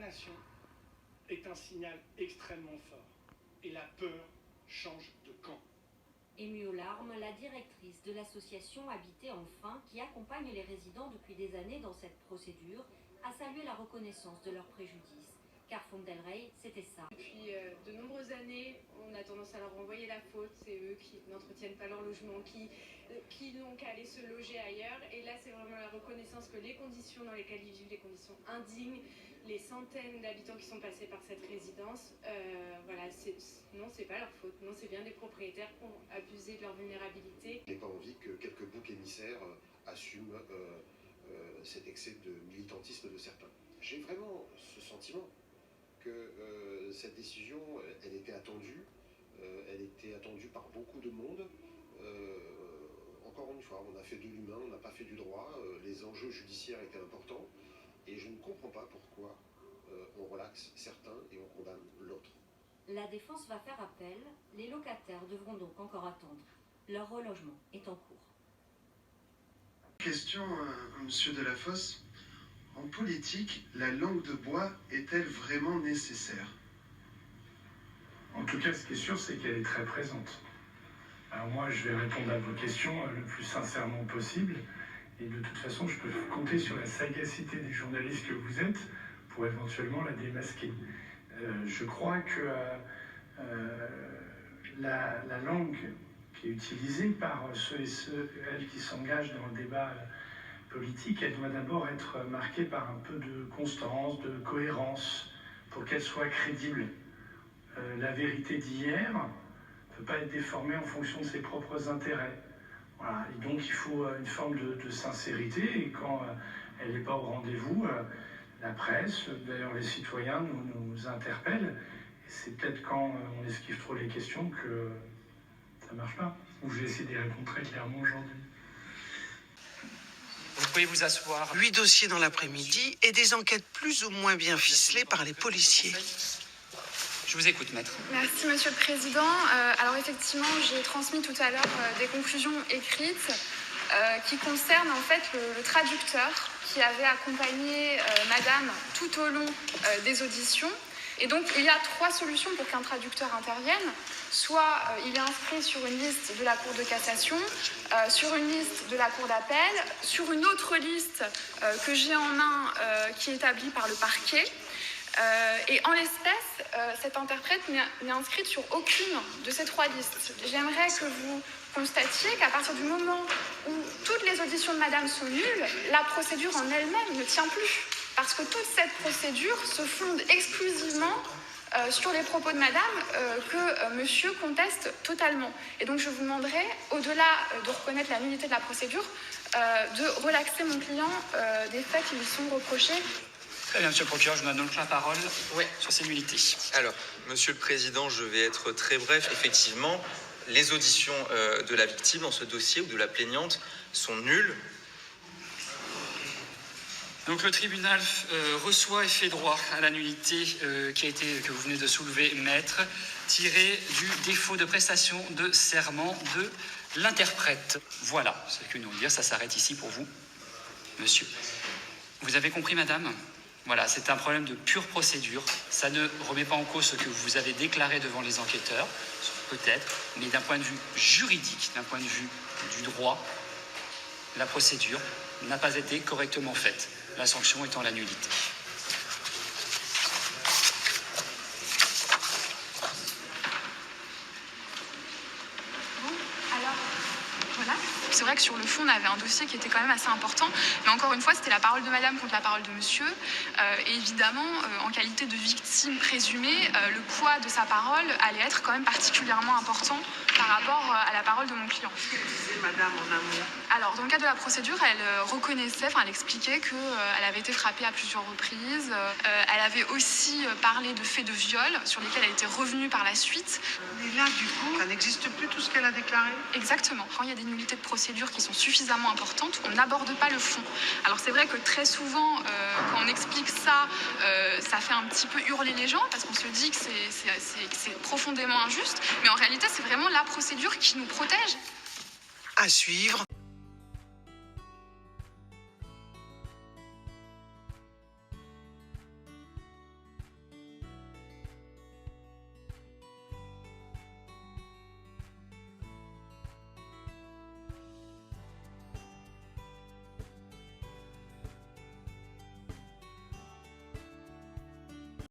condamnation est un signal extrêmement fort. Et la peur change de camp. Émue aux larmes, la directrice de l'association Habiter Enfin, qui accompagne les résidents depuis des années dans cette procédure, a salué la reconnaissance de leurs préjudices. Car Font Del Rey, c'était ça. Depuis de nombreuses années, on a tendance à leur renvoyer la faute. C'est eux qui n'entretiennent pas leur logement, qui n'ont qu'à aller se loger ailleurs. Et là, c'est vraiment la reconnaissance que les conditions dans lesquelles ils vivent, les conditions indignes, les centaines d'habitants qui sont passés par cette résidence, voilà, non, c'est pas leur faute. Non, c'est bien des propriétaires qui ont abusé de leur vulnérabilité. Je n'ai pas envie que quelques boucs émissaires assument cet excès de militantisme de certains. J'ai vraiment ce sentiment que cette décision, elle était attendue par beaucoup de monde. Encore une fois, on a fait de l'humain, on n'a pas fait du droit, les enjeux judiciaires étaient importants, et je ne comprends pas pourquoi on relaxe certains et on condamne l'autre. La défense va faire appel, les locataires devront donc encore attendre. Leur relogement est en cours. Question à M. Delafosse. En politique, la langue de bois est-elle vraiment nécessaire ? En tout cas, ce qui est sûr, c'est qu'elle est très présente. Alors moi, je vais répondre à vos questions le plus sincèrement possible. Et de toute façon, je peux compter sur la sagacité des journalistes que vous êtes pour éventuellement la démasquer. Je crois que la langue qui est utilisée par ceux et celles qui s'engagent dans le débat politique, elle doit d'abord être marquée par un peu de constance, de cohérence, pour qu'elle soit crédible. La vérité d'hier ne peut pas être déformée en fonction de ses propres intérêts. Voilà. Et donc il faut une forme de sincérité, et quand elle n'est pas au rendez-vous, la presse, d'ailleurs les citoyens nous interpellent, et c'est peut-être quand on esquive trop les questions que ça ne marche pas. Ou j'ai essayé d'y répondre très clairement aujourd'hui. Vous pouvez vous asseoir. 8 dossiers dans l'après-midi et des enquêtes plus ou moins bien ficelées par les policiers. Je vous écoute, maître. Merci, Monsieur le Président. Alors effectivement, j'ai transmis tout à l'heure des conclusions écrites qui concernent en fait le traducteur qui avait accompagné Madame tout au long des auditions. Et donc, il y a 3 solutions pour qu'un traducteur intervienne. Soit il est inscrit sur une liste de la Cour de cassation, sur une liste de la Cour d'appel, sur une autre liste que j'ai en main qui est établie par le parquet. Et en l'espèce, cette interprète n'est inscrite sur aucune de ces 3 listes. J'aimerais que vous constatiez qu'à partir du moment où toutes les auditions de Madame sont nulles, la procédure en elle-même ne tient plus. Parce que toute cette procédure se fonde exclusivement sur les propos de Madame que Monsieur conteste totalement. Et donc je vous demanderai, au-delà de reconnaître la nullité de la procédure, de relaxer mon client des faits qui lui sont reprochés. Très bien, Monsieur le procureur, je vous donne donc la parole sur ces nullités. Alors, Monsieur le Président, je vais être très bref. Effectivement, les auditions de la victime dans ce dossier ou de la plaignante sont nulles. Donc le tribunal reçoit et fait droit à la nullité que vous venez de soulever, maître, tirée du défaut de prestation de serment de l'interprète. Voilà ce que nous dire, ça s'arrête ici pour vous, monsieur. Vous avez compris, madame ? Voilà, c'est un problème de pure procédure. Ça ne remet pas en cause ce que vous avez déclaré devant les enquêteurs, peut-être, mais d'un point de vue juridique, d'un point de vue du droit, la procédure n'a pas été correctement faite. La sanction étant la nullité. Bon, alors, voilà. C'est vrai que sur le fond, on avait un dossier qui était quand même assez important. Mais encore une fois, c'était la parole de Madame contre la parole de Monsieur. Et évidemment, en qualité de victime présumée, le poids de sa parole allait être quand même particulièrement important par rapport à la parole de mon client. Qu'est-ce que disait Madame en amont ? Alors, dans le cadre de la procédure, elle reconnaissait, elle expliquait qu'elle avait été frappée à plusieurs reprises. Elle avait aussi parlé de faits de viol sur lesquels elle était revenue par la suite. Mais là, du coup, ça n'existe plus tout ce qu'elle a déclaré ? Exactement. Quand il y a des nullités de procédure qui sont suffisamment importantes, on n'aborde pas le fond. Alors, c'est vrai que très souvent, quand on explique ça, ça fait un petit peu hurler les gens parce qu'on se dit que c'est profondément injuste. Mais en réalité, c'est vraiment la procédure qui nous protège. À suivre.